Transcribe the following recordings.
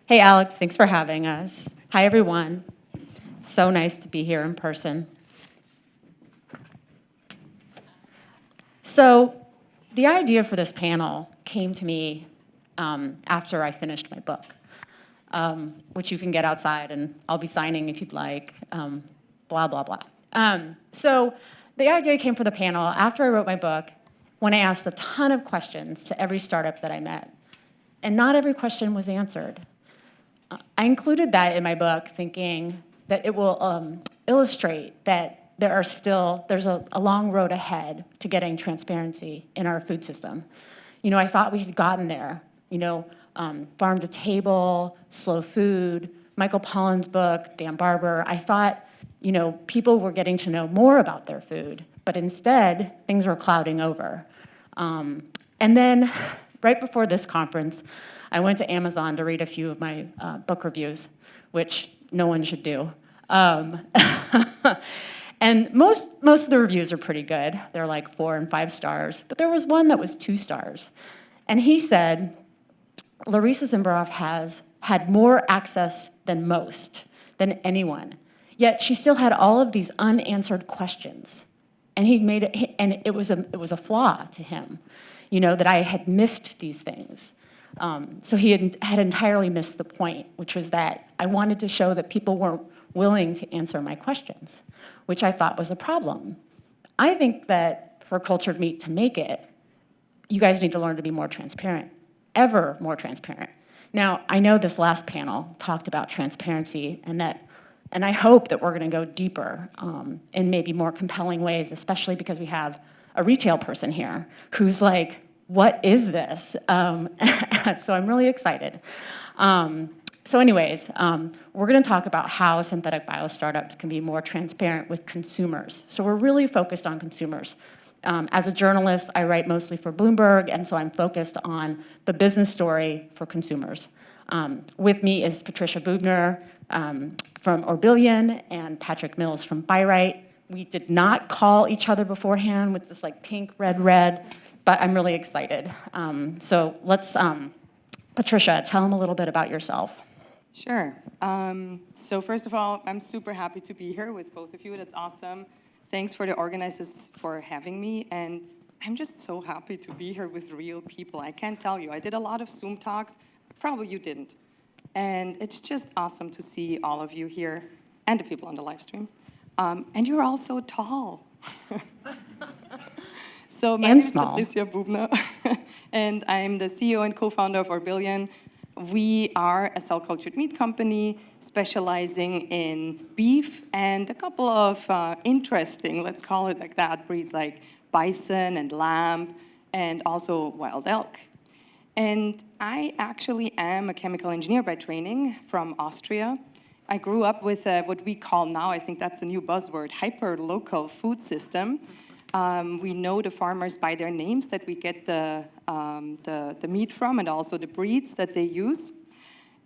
Hey, Alex, thanks for having us. Hi, everyone. So nice to be here in person. So the idea for this panel came to me after I finished my book, which you can get outside, and I'll be signing if you'd like, blah, blah, blah. So the idea came for the panel after I wrote my book, when I asked a ton of questions to every startup that I met, and not every question was answered. I included that in my book thinking that it will illustrate that there's a long road ahead to getting transparency in our food system. I thought we had gotten there, farm to table, slow food, Michael Pollan's book, Dan Barber. I thought, people were getting to know more about their food, but instead, things were clouding over. And then, right before this conference, I went to Amazon to read a few of my book reviews, which no one should do. And most of the reviews are pretty good. They're like 4 and 5 stars, but there was one that was 2 stars. And he said, Larissa Zimberoff has had more access than anyone, yet she still had all of these unanswered questions. And it was a flaw to him, that I had missed these things. So he had entirely missed the point, which was that I wanted to show that people weren't willing to answer my questions, which I thought was a problem. I think that for cultured meat to make it, you guys need to learn to be more transparent, ever more transparent. Now, I know this last panel talked about transparency, and I hope that we're going to go deeper in maybe more compelling ways, especially because we have a retail person here who's like, what is this? So I'm really excited. So anyways, we're going to talk about how synthetic bio startups can be more transparent with consumers. So we're really focused on consumers. As a journalist, I write mostly for Bloomberg, and so I'm focused on the business story for consumers. With me is Patricia Bubner from Orbillion and Patrick Mills from Bi-Rite. We did not call each other beforehand with this like pink, red, but I'm really excited. So let's, Patricia, tell them a little bit about yourself. Sure. So first of all, I'm super happy to be here with both of you. That's awesome. Thanks for the organizers for having me. And I'm just so happy to be here with real people. I can't tell you. I did a lot of Zoom talks. Probably you didn't. And it's just awesome to see all of you here and the people on the live stream. And you're all so tall. So my name is Patricia Bubner, and I'm the CEO and co-founder of Orbillion. We are a cell-cultured meat company specializing in beef and a couple of interesting, let's call it like that, breeds like bison and lamb and also wild elk. And I actually am a chemical engineer by training from Austria. I grew up with what we call now, I think that's a new buzzword, hyper-local food system. We know the farmers by their names that we get the meat from and also the breeds that they use.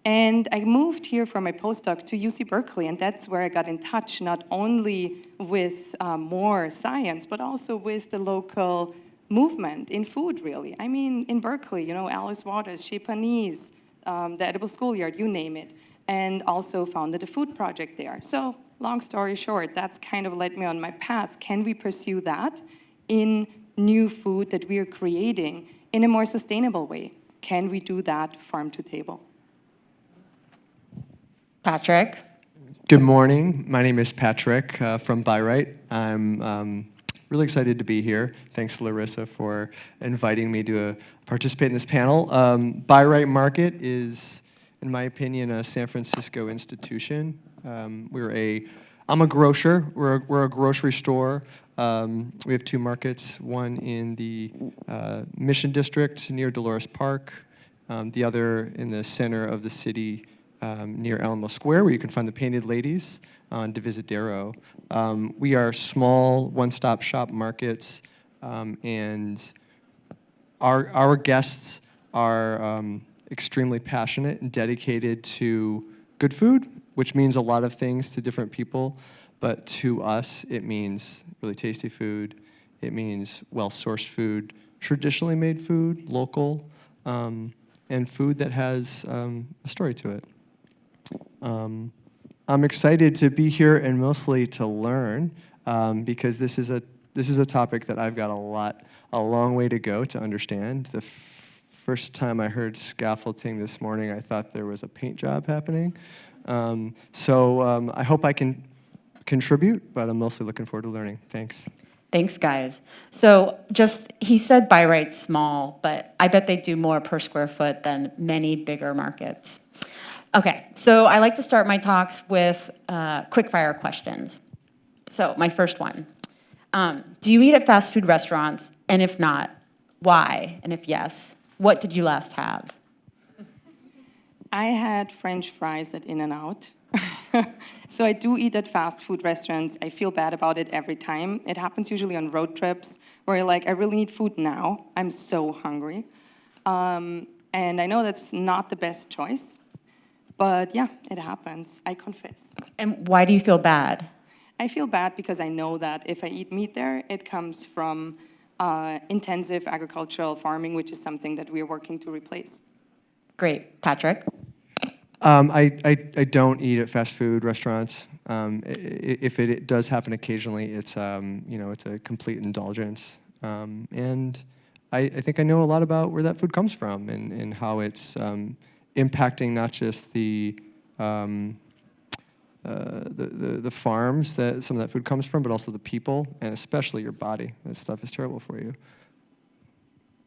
And I moved here for my postdoc to UC Berkeley, and that's where I got in touch not only with more science, but also with the local movement in food, really. I mean, in Berkeley, Alice Waters, Chez Panisse, the Edible Schoolyard, you name it, and also founded a food project there. So long story short, that's kind of led me on my path. Can we pursue that in new food that we are creating in a more sustainable way? Can we do that farm to table? Patrick. Good morning. My name is Patrick from Bi-Rite. I'm really excited to be here. Thanks, Larissa, for inviting me to participate in this panel. Bi-Rite Market is, in my opinion, a San Francisco institution. I'm a grocer. We're a grocery store. We have 2 markets, one in the Mission District near Dolores Park, the other in the center of the city near Alamo Square, where you can find the Painted Ladies on Divisadero. We are small, one-stop shop markets, and our guests are extremely passionate and dedicated to good food, which means a lot of things to different people, but to us, it means really tasty food. It means well-sourced food, traditionally made food, local, and food that has a story to it. I'm excited to be here and mostly to learn because this is a topic that I've got a long way to go to understand. The first time I heard scaffolding this morning, I thought there was a paint job happening. So I hope I can contribute, but I'm mostly looking forward to learning. Thanks. Thanks, guys. So he said Bi-Rite's small, but I bet they do more per square foot than many bigger markets. Okay, so I like to start my talks with quick-fire questions. So my first one, do you eat at fast food restaurants? And if not, why? And if yes, what did you last have? I had French fries at In-N-Out. So I do eat at fast food restaurants. I feel bad about it every time. It happens usually on road trips where you're like, I really need food now. I'm so hungry. And I know that's not the best choice, but yeah, it happens. I confess. And why do you feel bad? I feel bad because I know that if I eat meat there, it comes from intensive agricultural farming, which is something that we're working to replace. Great. Patrick? I don't eat at fast food restaurants. If it does happen occasionally, it's it's a complete indulgence. And I think I know a lot about where that food comes from and how it's impacting not just the farms that some of that food comes from, but also the people and especially your body. That stuff is terrible for you.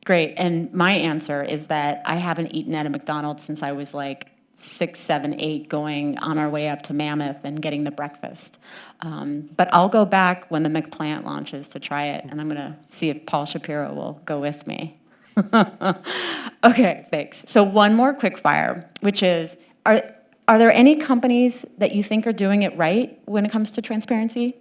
Great. And my answer is that I haven't eaten at a McDonald's since I was like 6, 7, 8, going on our way up to Mammoth and getting the breakfast. But I'll go back when the McPlant launches to try it, and I'm going to see if Paul Shapiro will go with me. Okay, thanks. So one more quick fire, which is, are there any companies that you think are doing it right when it comes to transparency?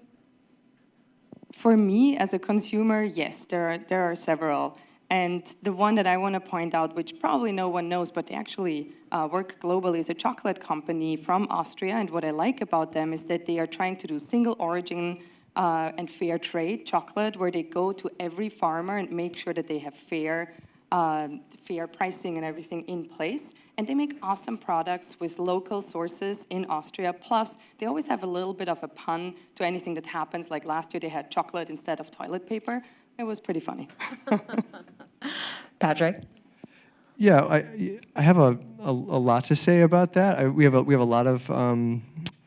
For me, as a consumer, yes, there are several. And the one that I want to point out, which probably no one knows, but they actually work globally, is a chocolate company from Austria. And what I like about them is that they are trying to do single origin and fair trade chocolate, where they go to every farmer and make sure that they have fair pricing and everything in place. And they make awesome products with local sources in Austria. Plus, they always have a little bit of a pun to anything that happens. Like last year, they had chocolate instead of toilet paper. It was pretty funny. Patrick? Yeah, I have a lot to say about that. We have a lot of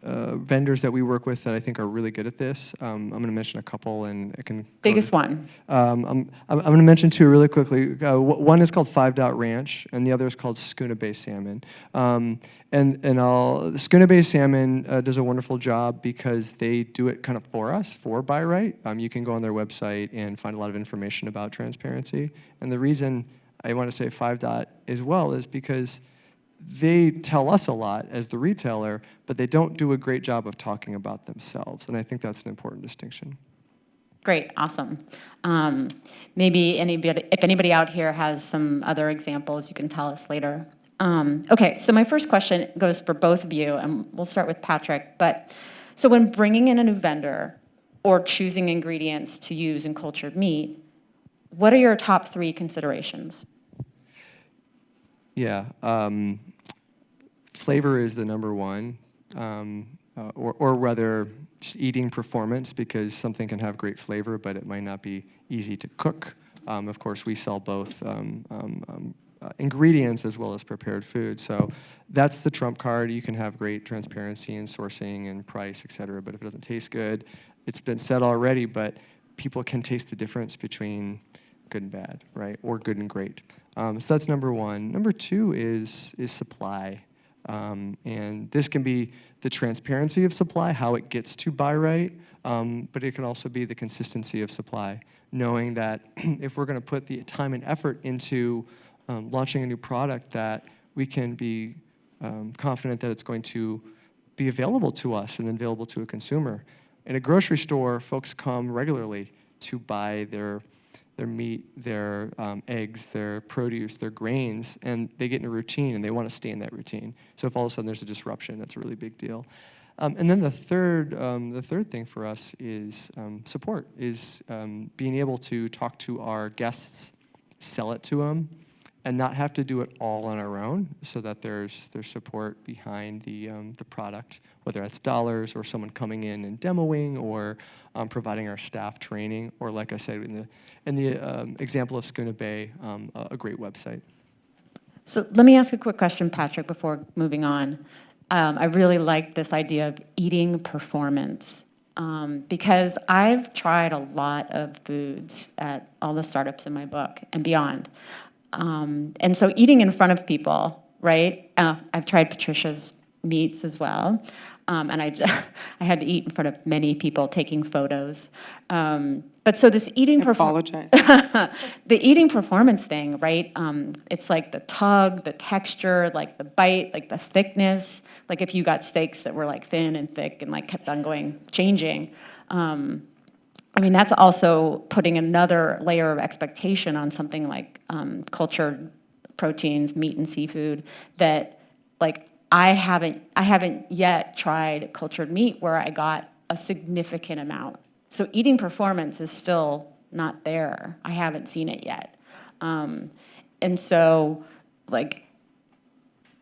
vendors that we work with that I think are really good at this. I'm going to mention a couple, and I can. Biggest one. I'm going to mention two really quickly. One is called 5 Dot Ranch, and the other is called Schooner Bay Salmon. Schooner Bay Salmon does a wonderful job because they do it kind of for us, for Bi-Rite. You can go on their website and find a lot of information about transparency. And the reason I want to say 5 Dot as well is because they tell us a lot as the retailer, but they don't do a great job of talking about themselves. And I think that's an important distinction. Great, awesome. Maybe if anybody out here has some other examples, you can tell us later. Okay, so my first question goes for both of you, and we'll start with Patrick. So when bringing in a new vendor or choosing ingredients to use in cultured meat, what are your top 3 considerations? Yeah, flavor is the number one, or rather just eating performance, because something can have great flavor, but it might not be easy to cook. Of course, we sell both ingredients as well as prepared food. So that's the trump card. You can have great transparency in sourcing and price, et cetera, but if it doesn't taste good, it's been said already, but people can taste the difference between good and bad, right? Or good and great. So that's number one. Number 2 is supply. And this can be the transparency of supply, how it gets to Bi-Rite, but it can also be the consistency of supply, knowing that if we're going to put the time and effort into launching a new product, that we can be confident that it's going to be available to us and then available to a consumer. In a grocery store, folks come regularly to buy their meat, their eggs, their produce, their grains, and they get in a routine and they want to stay in that routine. So if all of a sudden there's a disruption, that's a really big deal. And then the third thing for us is support, is being able to talk to our guests, sell it to them, and not have to do it all on our own, so that there's support behind the product, whether that's dollars or someone coming in and demoing, or providing our staff training, or like I said in the example of Schooner Bay, a great website. So let me ask a quick question, Patrick, before moving on. I really like this idea of eating performance, because I've tried a lot of foods at all the startups in my book and beyond. And so eating in front of people, right? I've tried Patricia's meats as well. And I had to eat in front of many people taking photos. But so this eating Apologize. the eating performance thing, right? It's like the tug, the texture, like the bite, like the thickness. Like if you got steaks that were like thin and thick and like kept on changing. I mean, that's also putting another layer of expectation on something like cultured proteins, meat and seafood, that like I haven't yet tried cultured meat where I got a significant amount. So eating performance is still not there. I haven't seen it yet. And so, like,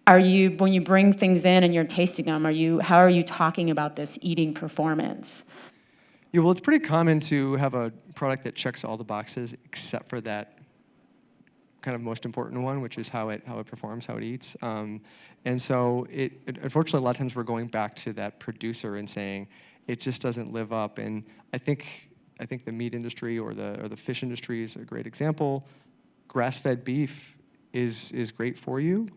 when you bring things in and you're tasting them, how are you talking about this eating performance? Yeah, well, it's pretty common to have a product that checks all the boxes except for that kind of most important one, which is how it performs, how it eats. And so unfortunately, a lot of times we're going back to that producer and saying it just doesn't live up. And I think the meat industry or the fish industry is a great example. Grass-fed beef is great for you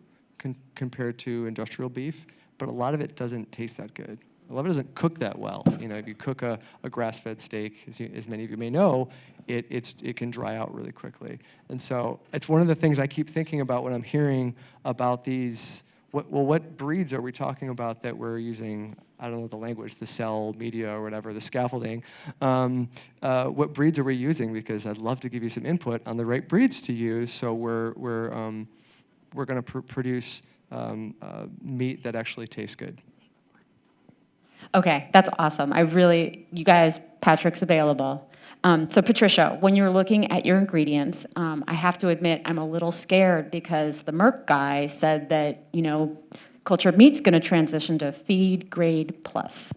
compared to industrial beef, but a lot of it doesn't taste that good. A lot of it doesn't cook that well. You know, if you cook a grass-fed steak, as many of you may know, it can dry out really quickly. And so it's one of the things I keep thinking about when I'm hearing about these. What breeds are we talking about that we're using? I don't know the language, the cell media or whatever, the scaffolding. What breeds are we using? Because I'd love to give you some input on the right breeds to use. So we're going to produce meat that actually tastes good. Okay, that's awesome. You guys, Patrick's available. So Patricia, when you're looking at your ingredients, I have to admit I'm a little scared because the Merck guy said that, cultured meat's going to transition to feed grade plus.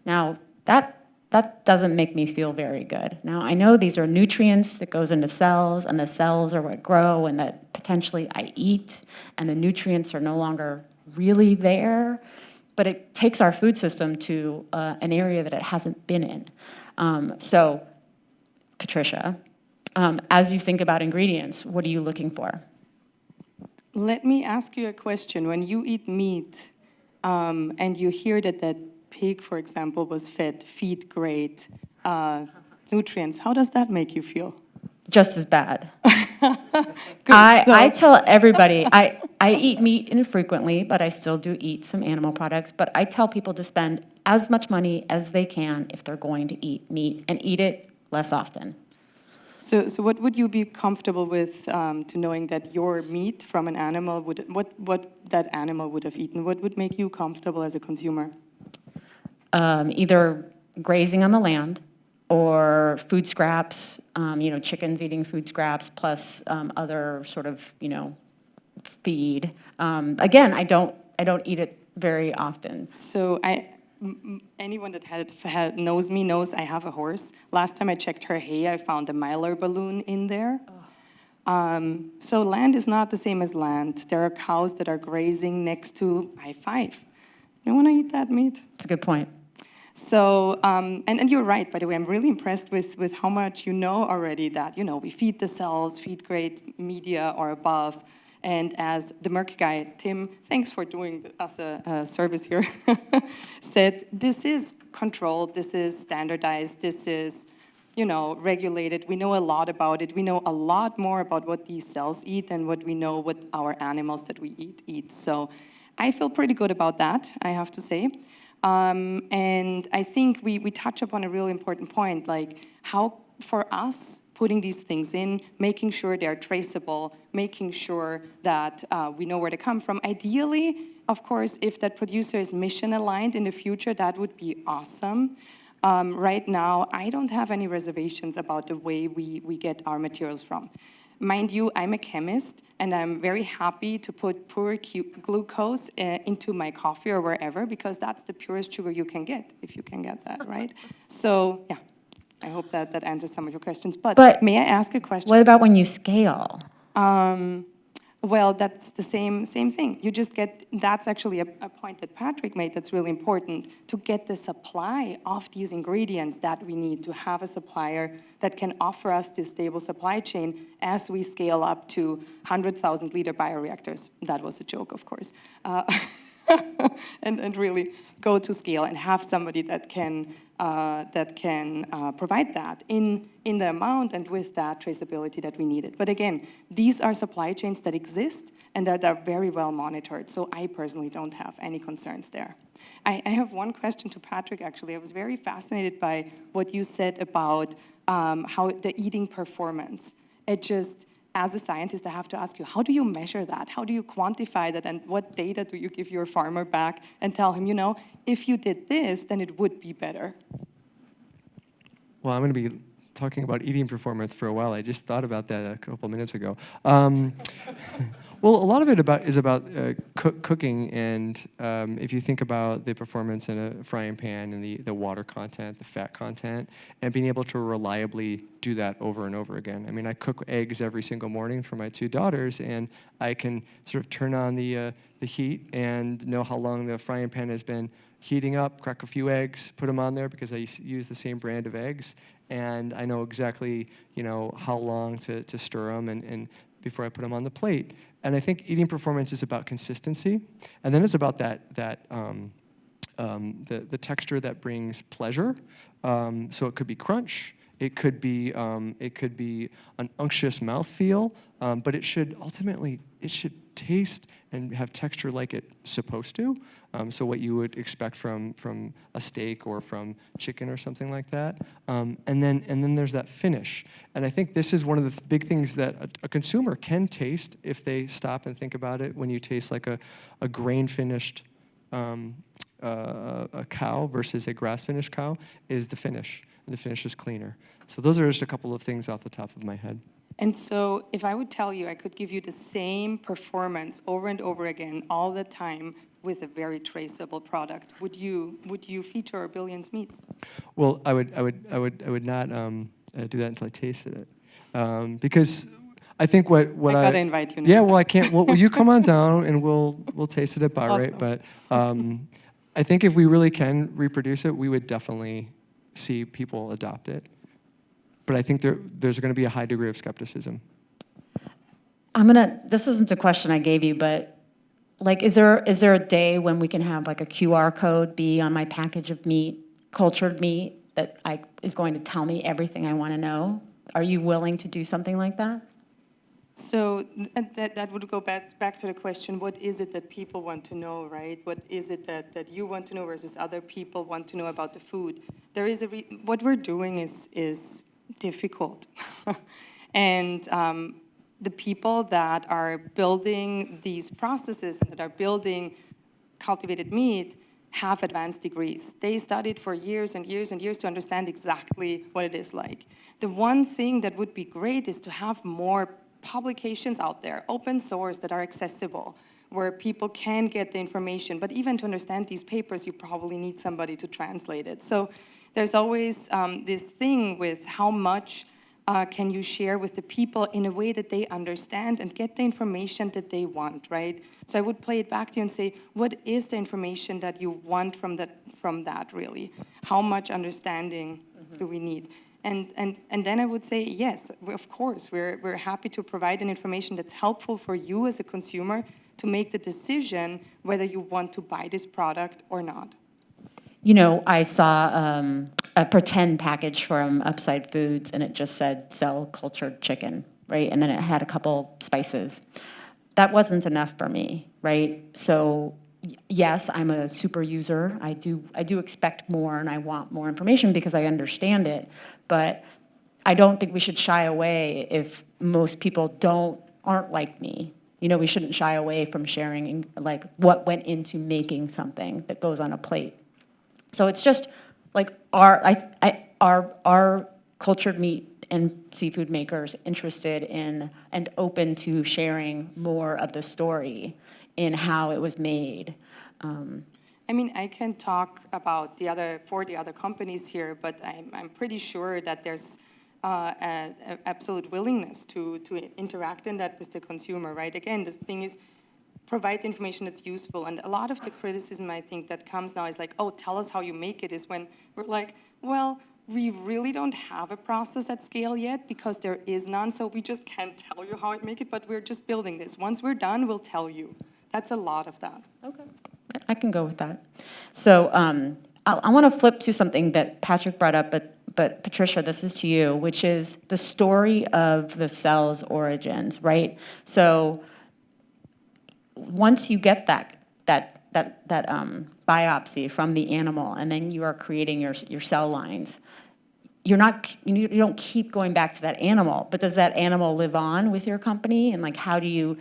Now, that doesn't make me feel very good. Now, I know these are nutrients that goes into cells, and the cells are what grow and that potentially I eat, and the nutrients are no longer really there. But it takes our food system to an area that it hasn't been in. So, Patricia, as you think about ingredients, what are you looking for? Let me ask you a question. When you eat meat and you hear that pig, for example, was fed feed-grade nutrients, how does that make you feel? Just as bad. I tell everybody, I eat meat infrequently, but I still do eat some animal products. But I tell people to spend as much money as they can if they're going to eat meat, and eat it less often. So what would you be comfortable with to knowing that your meat from an animal what that animal would have eaten? What would make you comfortable as a consumer? Either grazing on the land or food scraps, chickens eating food scraps plus other sort of, feed. Again, I don't eat it very often. So anyone that knows me knows I have a horse. Last time I checked her hay, I found a mylar balloon in there. So land is not the same as land. There are cows that are grazing next to I-5. You want to eat that meat? That's a good point. So, and you're right, by the way, I'm really impressed with how much you know already that, we feed the cells, feed grade media or above. And as the Merck guy, Tim, thanks for doing us a service here, said, this is controlled, this is standardized, this is, regulated. We know a lot about it. We know a lot more about what these cells eat than what we know what our animals that we eat. So I feel pretty good about that, I have to say. And I think we touch upon a really important point, like how, for us, putting these things in, making sure they're traceable, making sure that we know where they come from. Ideally, of course, if that producer is mission aligned in the future, that would be awesome. Right now, I don't have any reservations about the way we get our materials from. Mind you, I'm a chemist, and I'm very happy to put pure glucose into my coffee or wherever, because that's the purest sugar you can get, if you can get that, right? So, yeah, I hope that answers some of your questions. But may I ask a question? What about when you scale? Well, that's the same thing. You just get, that's actually a point that Patrick made that's really important, to get the supply of these ingredients that we need to have a supplier that can offer us this stable supply chain as we scale up to 100,000 liter bioreactors. That was a joke, of course. And really go to scale and have somebody that can provide that in the amount and with that traceability that we needed. But again, these are supply chains that exist and that are very well monitored. So I personally don't have any concerns there. I have one question to Patrick, actually. I was very fascinated by what you said about how the eating performance. It just, as a scientist, I have to ask you, how do you measure that? How do you quantify that? And what data do you give your farmer back and tell him, you know, if you did this, then it would be better? Well, I'm going to be talking about eating performance for a while. I just thought about that a couple minutes ago. Well, a lot of it is about cooking, and if you think about the performance in a frying pan and the water content, the fat content, and being able to reliably do that over and over again. I mean, I cook eggs every single morning for my 2 daughters, and I can sort of turn on the heat and know how long the frying pan has been heating up, crack a few eggs, put them on there because I use the same brand of eggs, and I know exactly, you know, how long to stir them and before I put them on the plate. And I think eating performance is about consistency, and then it's about the texture that brings pleasure. So it could be crunch, it could be an unctuous mouthfeel, but it should ultimately taste and have texture like it's supposed to. So what you would expect from a steak or from chicken or something like that. And then there's that finish. And I think this is one of the big things that a consumer can taste if they stop and think about it. When you taste like a grain finished a cow versus a grass finished cow, is the finish. And the finish is cleaner. So those are just a couple of things off the top of my head. And so if I would tell you I could give you the same performance over and over again all the time with a very traceable product, would you feature Orbilion's meats? Well, I would not do that until I tasted it, because I think what I gotta invite you now. Yeah, well, I can't. Well, will you come on down and we'll taste it at Bi-Rite? Awesome. But I think if we really can reproduce it, we would definitely see people adopt it. But I think there's going to be a high degree of skepticism. This isn't a question I gave you, but like, is there a day when we can have like a QR code be on my package of meat, cultured meat, that is going to tell me everything I want to know? Are you willing to do something like that? So that would go back to the question, what is it that people want to know, right? What is it that you want to know versus other people want to know about the food? There is what we're doing is difficult. And the people that are building these processes and that are building cultivated meat have advanced degrees. They studied for years and years and years to understand exactly what it is like. The one thing that would be great is to have more publications out there, open source, that are accessible, where people can get the information. But even to understand these papers, you probably need somebody to translate it. So there's always this thing with how much can you share with the people in a way that they understand and get the information that they want, right? So I would play it back to you and say, what is the information that you want from that really? How much understanding do we need? And then I would say, yes, of course, we're happy to provide an information that's helpful for you as a consumer to make the decision whether you want to buy this product or not. You know, I saw a pretend package from Upside Foods, and it just said, sell cultured chicken, right? And then it had a couple spices. That wasn't enough for me, right? So yes, I'm a super user. I do expect more, and I want more information because I understand it. But I don't think we should shy away if most people aren't like me. You know, we shouldn't shy away from sharing like what went into making something that goes on a plate. So it's just like our cultured meat and seafood makers interested in and open to sharing more of the story in how it was made. I mean, I can talk about the other 40 other companies here, but I'm pretty sure that there's an absolute willingness to interact in that with the consumer, right? Again, this thing is provide information that's useful. And a lot of the criticism, I think, that comes now is like, oh, tell us how you make it, is when we're like, well, we really don't have a process at scale yet because there is none, so we just can't tell you how I make it, but we're just building this. Once we're done, we'll tell you. That's a lot of that. Okay, I can go with that. So I want to flip to something that Patrick brought up, but Patricia, this is to you, which is the story of the cell's origins, right? So once you get that biopsy from the animal, and then you are creating your cell lines, you don't keep going back to that animal, but does that animal live on with your company? And like, how do you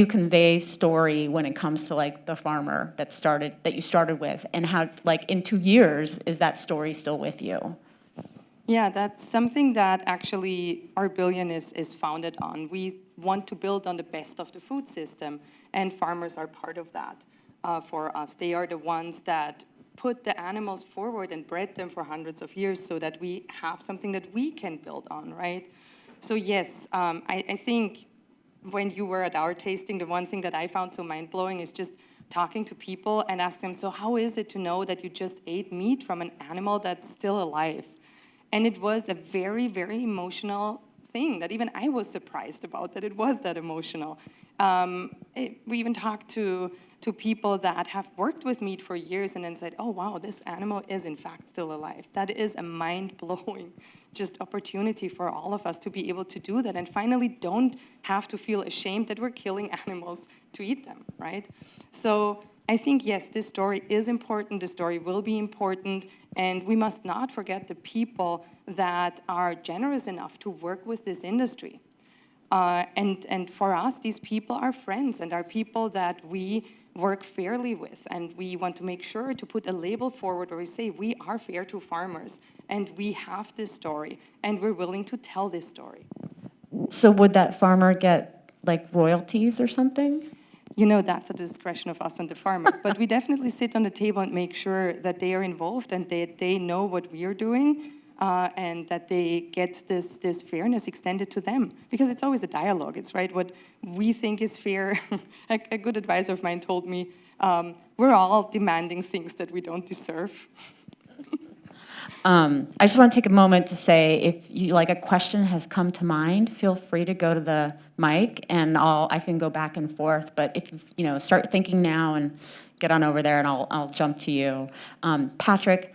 convey story when it comes to like the farmer that you started with, and how, like, in 2 years, is that story still with you? Yeah, that's something that actually Orbillion is founded on. We want to build on the best of the food system, and farmers are part of that for us. They are the ones that put the animals forward and bred them for hundreds of years so that we have something that we can build on, right? So yes, I think when you were at our tasting, the one thing that I found so mind-blowing is just talking to people and ask them, so how is it to know that you just ate meat from an animal that's still alive? And it was a very, very emotional thing that even I was surprised about, that it was that emotional. We even talked to people that have worked with meat for years and then said, oh, wow, this animal is in fact still alive. That is a mind-blowing just opportunity for all of us to be able to do that and finally don't have to feel ashamed that we're killing animals to eat them, right? So I think, yes, this story is important, the story will be important, and we must not forget the people that are generous enough to work with this industry. And for us, these people are friends and are people that we work fairly with, and we want to make sure to put a label forward where we say we are fair to farmers, and we have this story, and we're willing to tell this story. So would that farmer get like royalties or something? You know, that's at the discretion of us and the farmers. But we definitely sit on the table and make sure that they are involved and they know what we are doing and that they get this fairness extended to them. Because it's always a dialogue, it's right. What we think is fair, a good advisor of mine told me, we're all demanding things that we don't deserve. I just want to take a moment to say, if you, like, a question has come to mind, feel free to go to the mic, and I can go back and forth. But if you start thinking now and get on over there, and I'll jump to you. Patrick,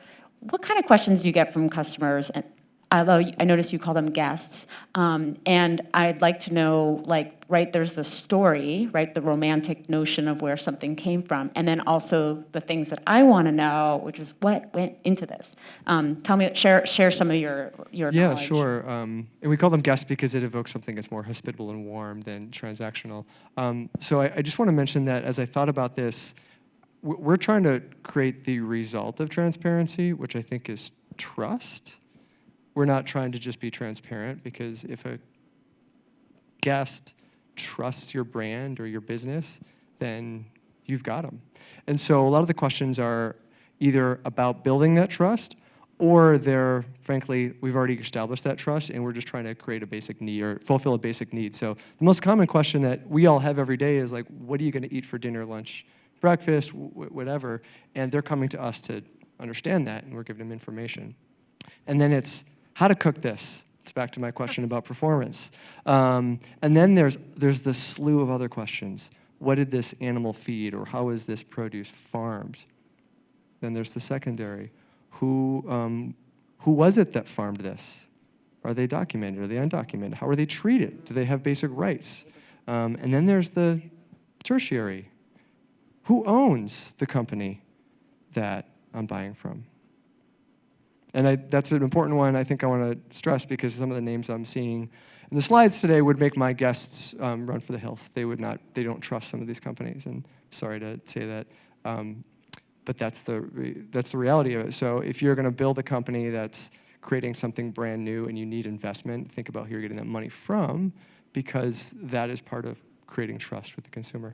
what kind of questions do you get from customers? And although I notice you call them guests, and I'd like to know, like, right, there's the story, right, the romantic notion of where something came from, and then also the things that I want to know, which is what went into this. Tell me, share some of your Yeah, knowledge. sure. And we call them guests because it evokes something that's more hospitable and warm than transactional. So I just want to mention that as I thought about this, we're trying to create the result of transparency, which I think is trust. We're not trying to just be transparent, because if a guest trusts your brand or your business, then you've got them. And so a lot of the questions are either about building that trust, or they're, frankly, we've already established that trust and we're just trying to create a basic need or fulfill a basic need. So the most common question that we all have every day is like, what are you going to eat for dinner, lunch, breakfast, whatever? And they're coming to us to understand that, and we're giving them information. And then it's how to cook this. It's back to my question about performance. And then there's this slew of other questions. What did this animal feed, or how is this produce farmed? Then there's the secondary. Who was it that farmed this? Are they documented? Are they undocumented? How are they treated? Do they have basic rights? And then there's the tertiary. Who owns the company that I'm buying from? And that's an important one I think I want to stress, because some of the names I'm seeing in the slides today would make my guests run for the hills. They don't trust some of these companies, and sorry to say that, but that's the reality of it. So if you're going to build a company that's creating something brand new and you need investment, think about who you're getting that money from, because that is part of creating trust with the consumer.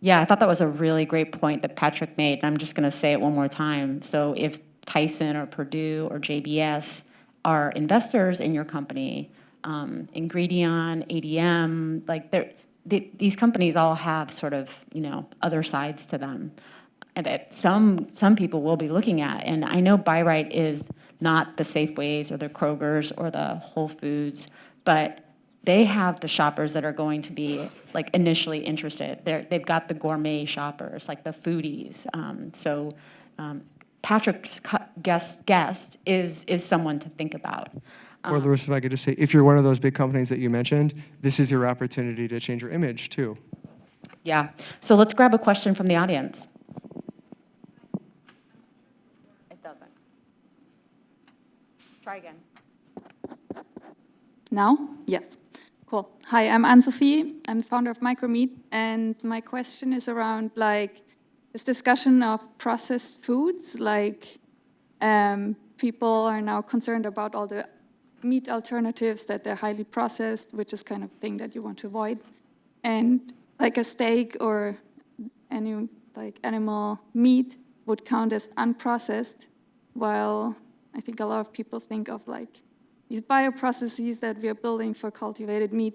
Yeah, I thought that was a really great point that Patrick made, and I'm just going to say it one more time. So if Tyson or Purdue or JBS are investors in your company, Ingredion, ADM, like these companies all have sort of, other sides to them and that some people will be looking at. And I know Bi-Rite is not the Safeways or the Krogers or the Whole Foods, but they have the shoppers that are going to be like initially interested. They've got the gourmet shoppers, like the foodies. Patrick's guest is someone to think about. Or Larissa, if I could just say, if you're one of those big companies that you mentioned, this is your opportunity to change your image too. Yeah. So let's grab a question from the audience. It doesn't. Try again. Now? Yes. Cool. Hi, I'm Anne-Sophie. I'm the founder of Micromeat, and my question is around this discussion of processed foods. People are now concerned about all the meat alternatives, that they're highly processed, which is kind of thing that you want to avoid. And like a steak or any animal meat would count as unprocessed, while I think a lot of people think of these bioprocesses that we are building for cultivated meat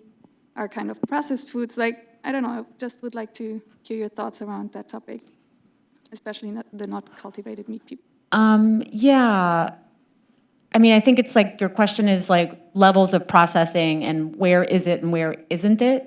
are kind of processed foods. I don't know, I just would like to hear your thoughts around that topic, especially the not cultivated meat people. Yeah. I mean, I think it's your question is levels of processing and where is it and where isn't it,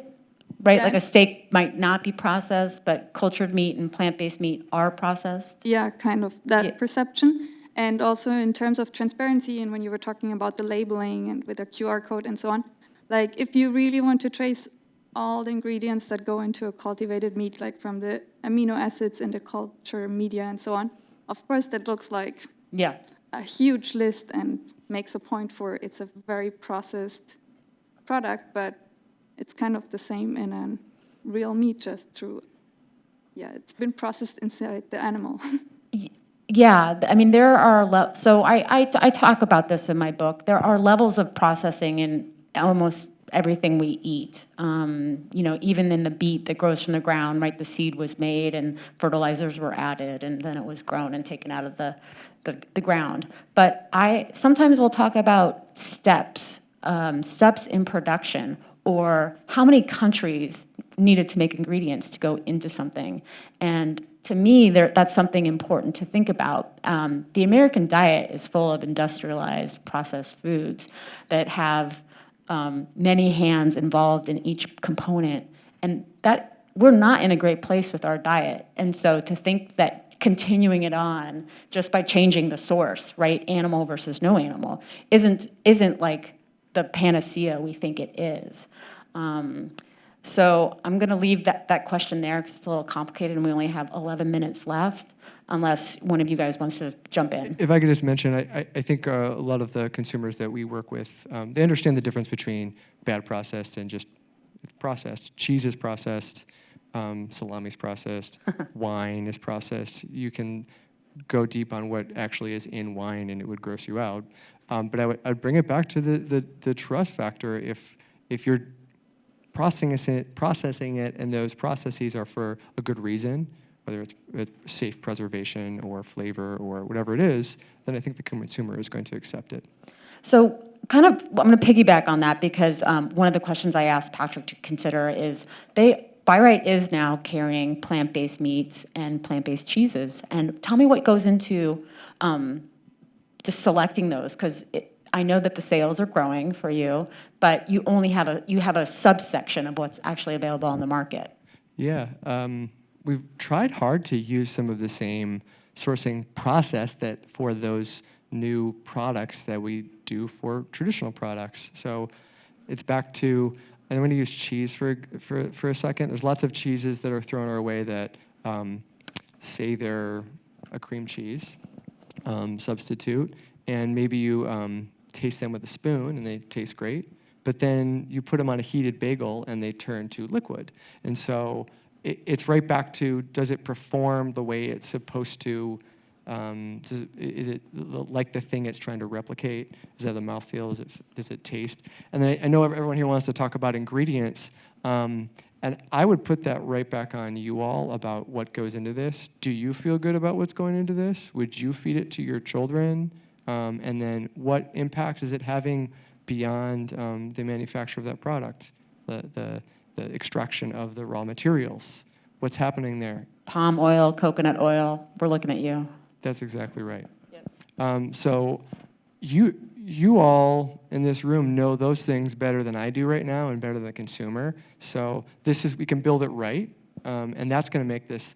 right? Yeah. Like a steak might not be processed, but cultured meat and plant-based meat are processed. Yeah, kind of that perception. And also in terms of transparency, and when you were talking about the labeling and with a QR code and so on, if you really want to trace all the ingredients that go into a cultivated meat, from the amino acids in the culture media and so on, of course that looks like a huge list and makes a point for it's a very processed product, but it's kind of the same in a real meat, just through, it's been processed inside the animal. Yeah, I mean, there are, so I talk about this in my book. There are levels of processing in almost everything we eat. Even in the beet that grows from the ground, right? The seed was made and fertilizers were added, and then it was grown and taken out of the ground. But I sometimes will talk about steps in production, or how many countries needed to make ingredients to go into something. And to me, that's something important to think about. The American diet is full of industrialized processed foods that have many hands involved in each component, and that we're not in a great place with our diet. And so to think that continuing it on just by changing the source, right, animal versus no animal, isn't like the panacea we think it is. So I'm going to leave that question there because it's a little complicated and we only have 11 minutes left, unless one of you guys wants to jump in. If I could just mention, I think a lot of the consumers that we work with, they understand the difference between bad processed and just processed. Cheese is processed, salami is processed, wine is processed. You can go deep on what actually is in wine and it would gross you out. But I'd bring it back to the trust factor. If you're processing it and those processes are for a good reason, whether it's safe preservation or flavor or whatever it is, then I think the consumer is going to accept it. So I'm going to piggyback on that because one of the questions I asked Patrick to consider is Bi-Rite is now carrying plant-based meats and plant-based cheeses. And tell me what goes into just selecting those, because I know that the sales are growing for you, but you only have a subsection of what's actually available on the market. Yeah, we've tried hard to use some of the same sourcing process that for those new products that we do for traditional products. So it's back to, and I'm going to use cheese for a second. There's lots of cheeses that are thrown our way that say they're a cream cheese substitute, and maybe you taste them with a spoon and they taste great, but then you put them on a heated bagel and they turn to liquid. And so it's right back to, does it perform the way it's supposed to Is it like the thing it's trying to replicate? Is that the mouthfeel? Does it taste? And then I know everyone here wants to talk about ingredients, and I would put that right back on you all about what goes into this. Do you feel good about what's going into this? Would you feed it to your children? And then what impacts is it having beyond the manufacture of that product, the extraction of the raw materials? What's happening there? Palm oil, coconut oil, we're looking at you. That's exactly right. Yep. So you all in this room know those things better than I do right now and better than the consumer. So we can build it right. And that's going to make this,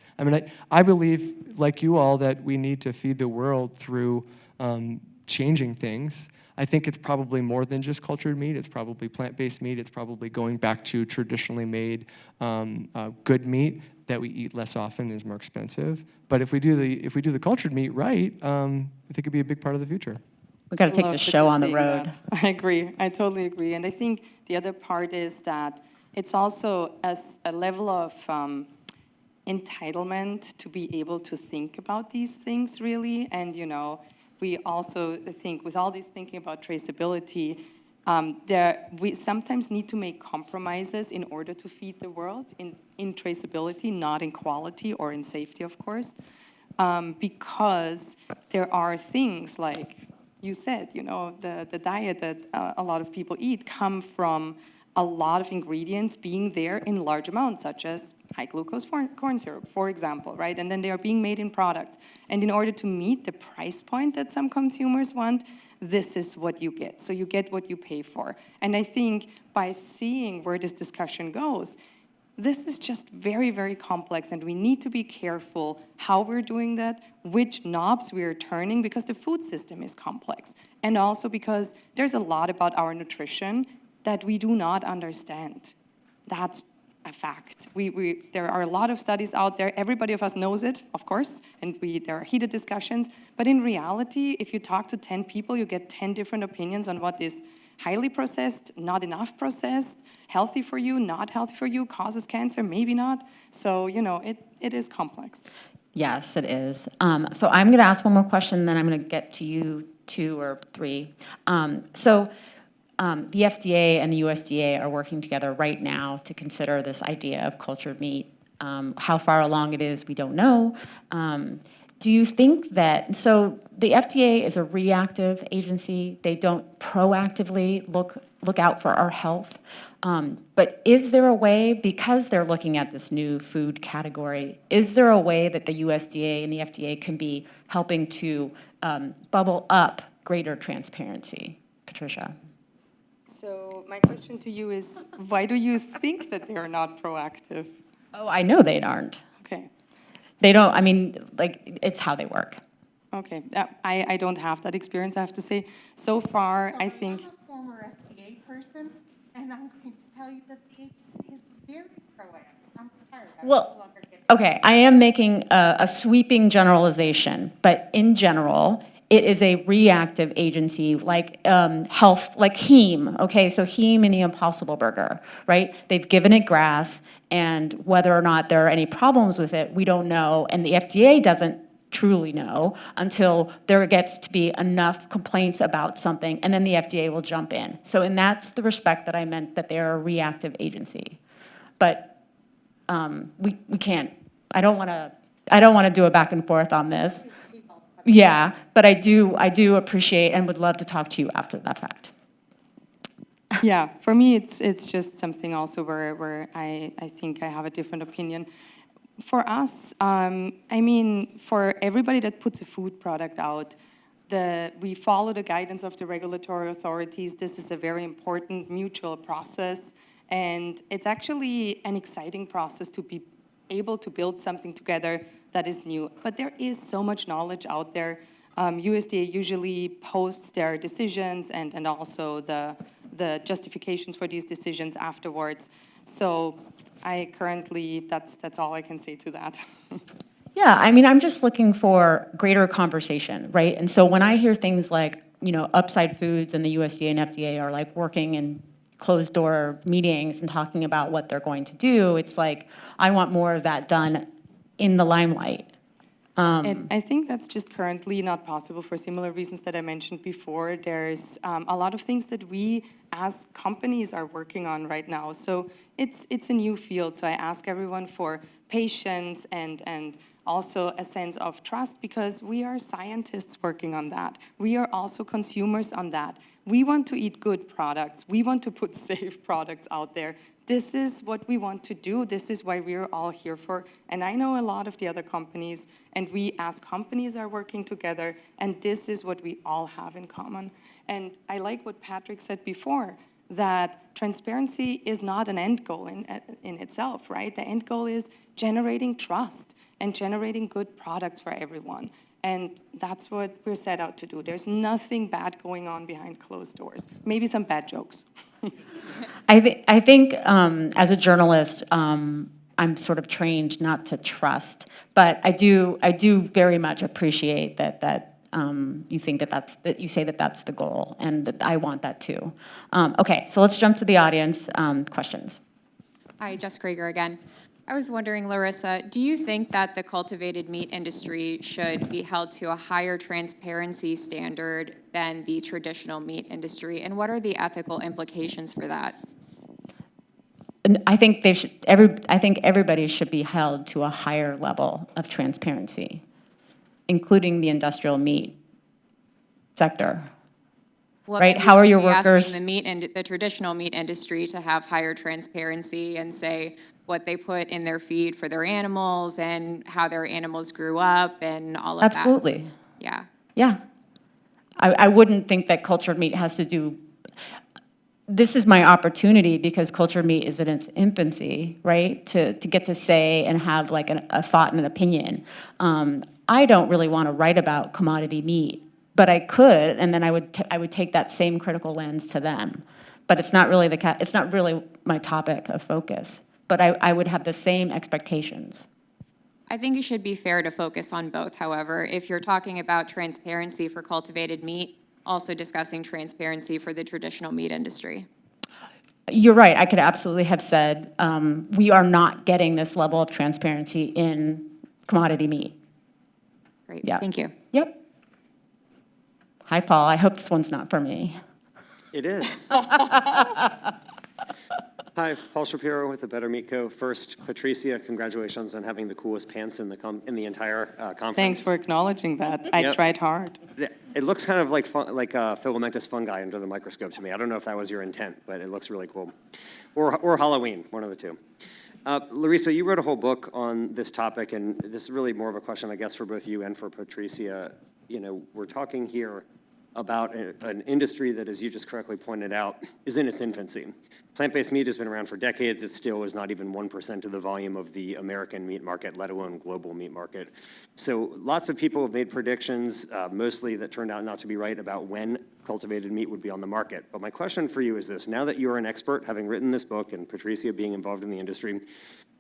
I believe, like you all, that we need to feed the world through changing things. I think it's probably more than just cultured meat. It's probably plant-based meat. It's probably going back to traditionally made good meat that we eat less often is more expensive. But if we do the cultured meat right, I think it'd be a big part of the future. We got to take the show on the road. I agree. I totally agree. And I think the other part is that it's also a level of entitlement to be able to think about these things, really. And, we also think, with all this thinking about traceability, we sometimes need to make compromises in order to feed the world in traceability, not in quality or in safety, of course, because there are things like you said, the diet that a lot of people eat come from a lot of ingredients being there in large amounts, such as high glucose corn syrup, for example, right? And then they are being made in products. And in order to meet the price point that some consumers want, this is what you get. So you get what you pay for. And I think by seeing where this discussion goes, this is just very, very complex, and we need to be careful how we're doing that, which knobs we're turning, because the food system is complex. And also because there's a lot about our nutrition that we do not understand. That's a fact. There are a lot of studies out there. Everybody of us knows it, of course, and there are heated discussions. But in reality, if you talk to 10 people, you get 10 different opinions on what is highly processed, not enough processed, healthy for you, not healthy for you, causes cancer, maybe not. So, it is complex. Yes, it is. So I'm going to ask one more question, then I'm going to get to you 2 or 3. The FDA and the USDA are working together right now to consider this idea of cultured meat. How far along it is, we don't know. Do you think that, so the FDA is a reactive agency, they don't proactively look out for our health, but is there a way, because they're looking at this new food category, is there a way that the USDA and the FDA can be helping to bubble up greater transparency? Patricia. So my question to you is, why do you think that they are not proactive? Oh, I know they aren't. Okay. They don't, it's how they work. Okay. I don't have that experience, I have to say. So far, I think... I'm a former FDA person, and I'm going to tell you that the agency is very proactive. I'm tired. Well, okay, I am making a sweeping generalization, but in general, it is a reactive agency like health, like heme, okay? So heme in the Impossible Burger, right? They've given it grass, and whether or not there are any problems with it, we don't know, and the FDA doesn't truly know until there gets to be enough complaints about something, and then the FDA will jump in. So, and that's the respect that I meant, that they're a reactive agency. But we can't, I don't want to do a back and forth on this. Yeah, but I do appreciate and would love to talk to you after that fact. Yeah, for me, it's just something also where I think I have a different opinion. For us, for everybody that puts a food product out, we follow the guidance of the regulatory authorities. This is a very important mutual process, and it's actually an exciting process to be able to build something together that is new. But there is so much knowledge out there. USDA usually posts their decisions and also the justifications for these decisions afterwards. So I currently, that's all I can say to that. Yeah, I'm just looking for greater conversation, right? And so when I hear things like, Upside Foods and the USDA and FDA are like working in closed door meetings and talking about what they're going to do, it's like, I want more of that done in the limelight. And I think that's just currently not possible for similar reasons that I mentioned before. There's a lot of things that we as companies are working on right now. So it's a new field. So I ask everyone for patience and also a sense of trust, because we are scientists working on that. We are also consumers on that. We want to eat good products. We want to put safe products out there. This is what we want to do. This is why we're all here for. And I know a lot of the other companies, and we as companies are working together, and this is what we all have in common. And I like what Patrick said before, that transparency is not an end goal in itself, right? The end goal is generating trust and generating good products for everyone. And that's what we're set out to do. There's nothing bad going on behind closed doors. Maybe some bad jokes. I think as a journalist, I'm sort of trained not to trust, but I do very much appreciate that you think that you say that that's the goal, and that I want that too. Okay, so let's jump to the audience questions. Hi, Jess Krieger again. I was wondering, Larissa, do you think that the cultivated meat industry should be held to a higher transparency standard than the traditional meat industry? And what are the ethical implications for that? And I think I think everybody should be held to a higher level of transparency, including the industrial meat sector. Well, right? then How are your we should be workers? asking the traditional meat industry to have higher transparency and say what they put in their feed for their animals and how their animals grew up and all of that. Absolutely. Yeah. Yeah. I wouldn't think that cultured meat has to do. This is my opportunity, because cultured meat is in its infancy, right? To get to say and have like a thought and an opinion. I don't really want to write about commodity meat, but I could, and then I would take that same critical lens to them. But it's not really it's not really my topic of focus. But I would have the same expectations. I think it should be fair to focus on both, however. If you're talking about transparency for cultivated meat, also discussing transparency for the traditional meat industry. You're right. I could absolutely have said, we are not getting this level of transparency in commodity meat. Great. Yeah. Thank you. Yep. Hi, Paul. I hope this one's not for me. It is. Hi, Paul Shapiro with the Better Meat Co. First, Patricia, congratulations on having the coolest pants in the entire conference. Thanks for acknowledging that. I tried hard. It looks kind of like filamentous fungi under the microscope to me. I don't know if that was your intent, but it looks really cool. Or Halloween, one of the two. Larissa, you wrote a whole book on this topic, and this is really more of a question, I guess, for both you and for Patricia. You know, we're talking here about an industry that, as you just correctly pointed out, is in its infancy. Plant-based meat has been around for decades. It still is not even 1% of the volume of the American meat market, let alone global meat market. So lots of people have made predictions, mostly that turned out not to be right, about when cultivated meat would be on the market. But my question for you is this: now that you're an expert, having written this book, and Patricia being involved in the industry,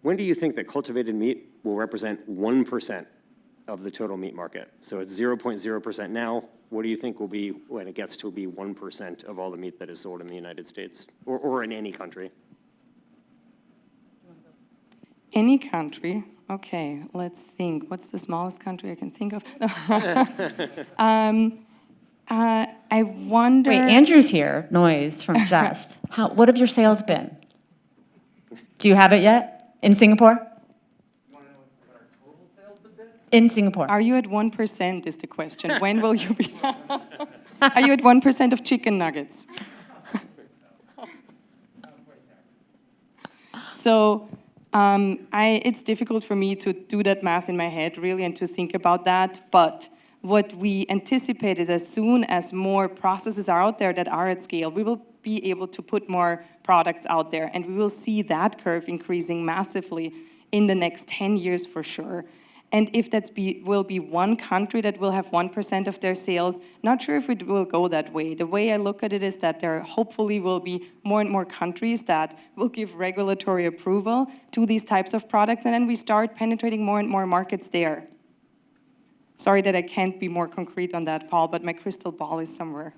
when do you think that cultivated meat will represent 1% of the total meat market? So it's 0.0% now. What do you think will be when it gets to be 1% of all the meat that is sold in the United States or in any country? Any country? Okay, let's think. What's the smallest country I can think of? I wonder. Wait, Andrew's here. Noise from Just. What have your sales been? Do you have it yet in Singapore? In Singapore. Are you at 1% is the question. When will you be? Are you at 1% of chicken nuggets? So it's difficult for me to do that math in my head, really, and to think about that. But what we anticipate is as soon as more processes are out there that are at scale, we will be able to put more products out there. And we will see that curve increasing massively in the next 10 years for sure. And if will be one country that will have 1% of their sales, not sure if it will go that way. The way I look at it is that there hopefully will be more and more countries that will give regulatory approval to these types of products, and then we start penetrating more and more markets there. Sorry that I can't be more concrete on that, Paul, but my crystal ball is somewhere.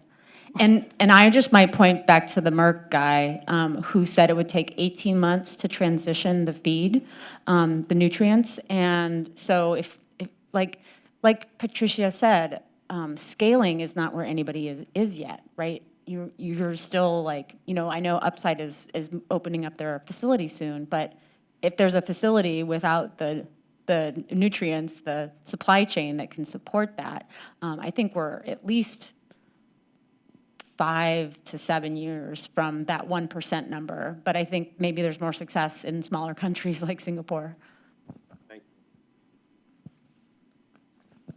And I just might point back to the Merck guy who said it would take 18 months to transition the feed, the nutrients. And so if like Patricia said, scaling is not where anybody is yet, right? You're still like, I know Upside is opening up their facility soon, but if there's a facility without the nutrients, the supply chain that can support that, I think we're at least 5 to 7 years from that 1% number. But I think maybe there's more success in smaller countries like Singapore. Thank you.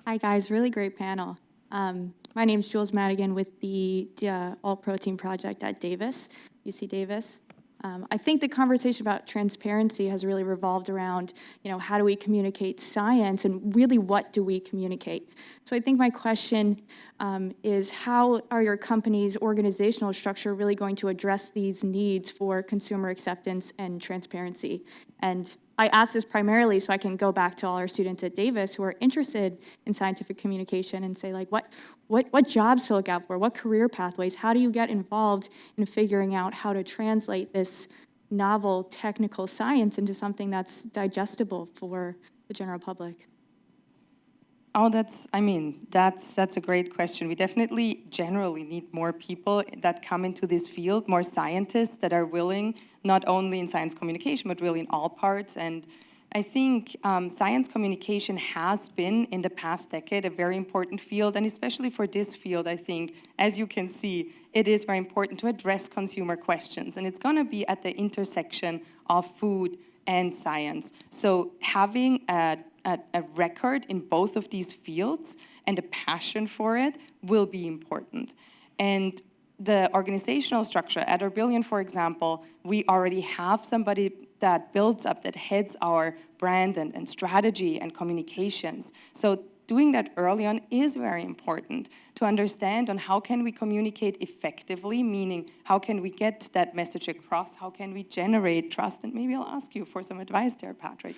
Hi guys, really great panel. My name is Jules Madigan with the All Protein Project at Davis, UC Davis. I think the conversation about transparency has really revolved around, how do we communicate science and really what do we communicate? So I think my question is how are your company's organizational structure really going to address these needs for consumer acceptance and transparency? And I ask this primarily so I can go back to all our students at Davis who are interested in scientific communication and say, like, what jobs to look out for, what career pathways, how do you get involved in figuring out how to translate this novel technical science into something that's digestible for the general public? Oh, that's a great question. We definitely generally need more people that come into this field, more scientists that are willing, not only in science communication, but really in all parts. And I think science communication has been, in the past decade, a very important field, and especially for this field, I think, as you can see, it is very important to address consumer questions, and it's going to be at the intersection of food and science. So having a record in both of these fields and a passion for it will be important. And the organizational structure at Orbillion, for example, we already have somebody that builds up, that heads our brand and strategy and communications. So doing that early on is very important to understand on how can we communicate effectively, meaning how can we get that message across, how can we generate trust, and maybe I'll ask you for some advice there, Patrick.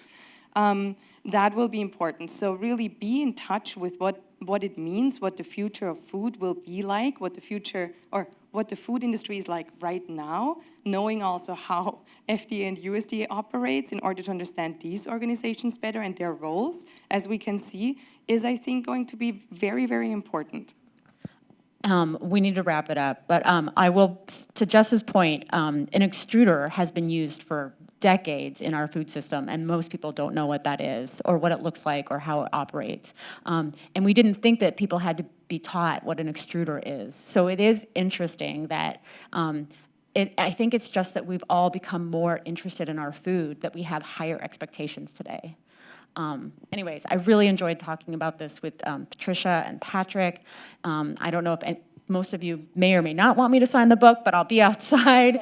That will be important. So really be in touch with what it means, what the future of food will be like, what the future, or what the food industry is like right now, knowing also how FDA and USDA operates in order to understand these organizations better and their roles, as we can see, is, I think, going to be very, very important. We need to wrap it up, but I will, to Jess's point, an extruder has been used for decades in our food system, and most people don't know what that is, or what it looks like, or how it operates. And we didn't think that people had to be taught what an extruder is. So it is interesting that I think it's just that we've all become more interested in our food, that we have higher expectations today. Anyways, I really enjoyed talking about this with Patricia and Patrick. I don't know if most of you may or may not want me to sign the book, but I'll be outside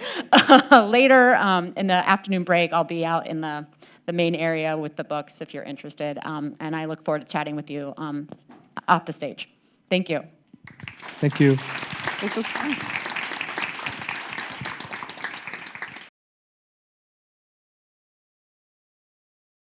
later in the afternoon break. I'll be out in the main area with the books if you're interested. And I look forward to chatting with you off the stage. Thank you. Thank you. This was fun.